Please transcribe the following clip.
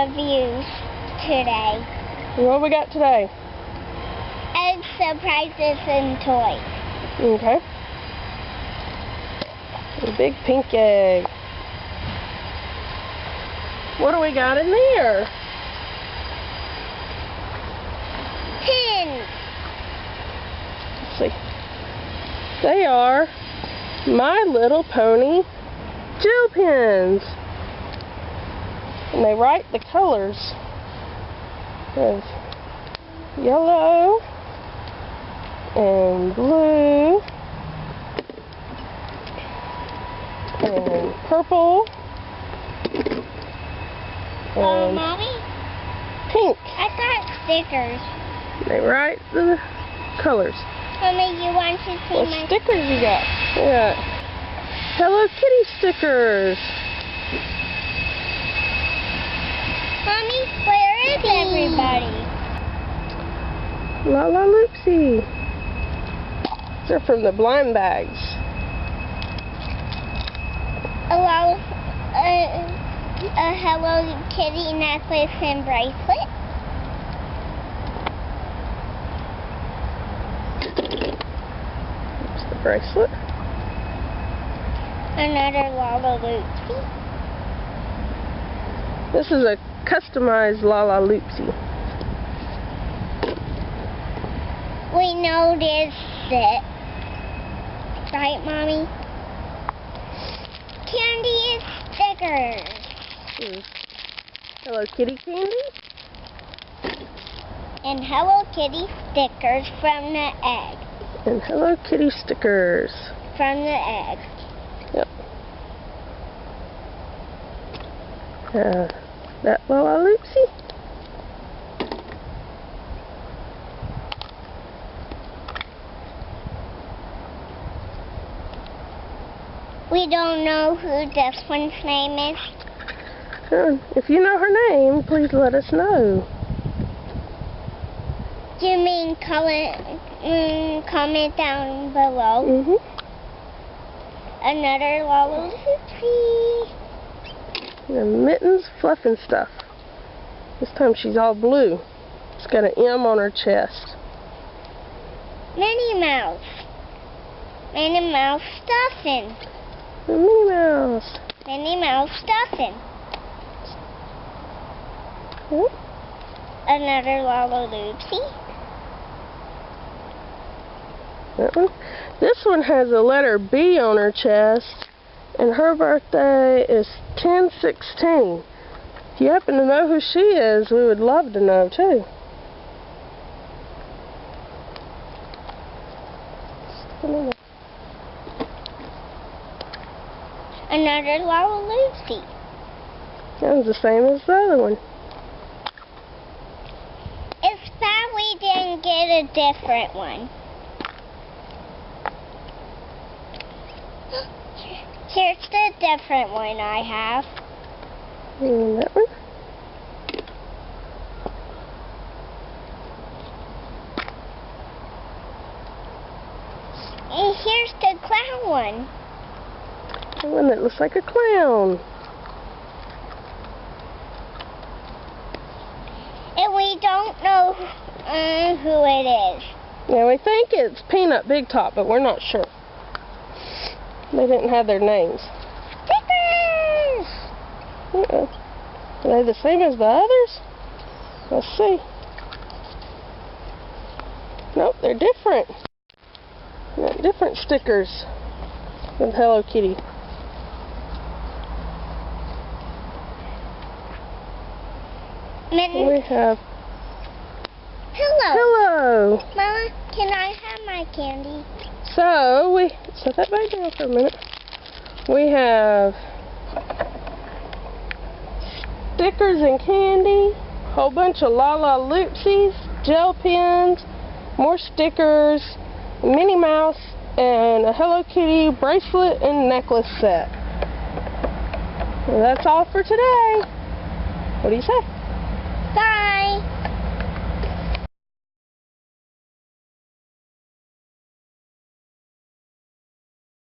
reviews today. What we got today? Egg surprises and toys. Okay. A big pink egg. What do we got in there? Pins. Let's see. They are My Little Pony gel pens. And they write the colors. There's yellow and blue and purple and Mommy? pink. I got stickers. They write the colors. Mommy, you want to see What my stickers you got? We got Hello Kitty stickers. Mommy, where is everybody? La La Loopsy. They're from the blind bags. A Hello Kitty necklace and bracelet. That's the bracelet. Another Lala Loopsy. This is a customized La La Loopsy. We noticed it. Right, Mommy? Candy stickers. Hello Kitty candy. And Hello Kitty stickers from the egg. And Hello Kitty stickers. From the egg. Yep. That La La Loopsy. We don't know who this one's name is. If you know her name, please let us know. You mean comment down below. Another Lala Loopsy. The Mittens Fluffin' Stuff. This time she's all blue. It's got an M on her chest. Minnie Mouse. Minnie Mouse stuffing. The Minnie Mouse. Minnie Mouse stuffing. Yep. Another Lala Loopsy. That one. This one has a letter B on her chest, and her birthday is 10/16. If you happen to know who she is, we would love to know too. Another Lala Loopsy. That was the same as the other one. It's bad we didn't get a different one. Here's the different one I have. And that one. And here's the clown one. The one that looks like a clown. And we don't know who it is. Yeah, we think it's Peanut Big Top, but we're not sure. They didn't have their names. Stickers! Are they the same as the others? Let's see. Nope, they're different. Got different stickers with Hello Kitty. Mitten. We have Hello. Hello. Mama, can I have my candy? So we set that back down for a minute. We have stickers and candy, a whole bunch of La La Loopsies, gel pens, more stickers, Minnie Mouse, and a Hello Kitty bracelet and necklace set. Well, that's all for today. What do you say?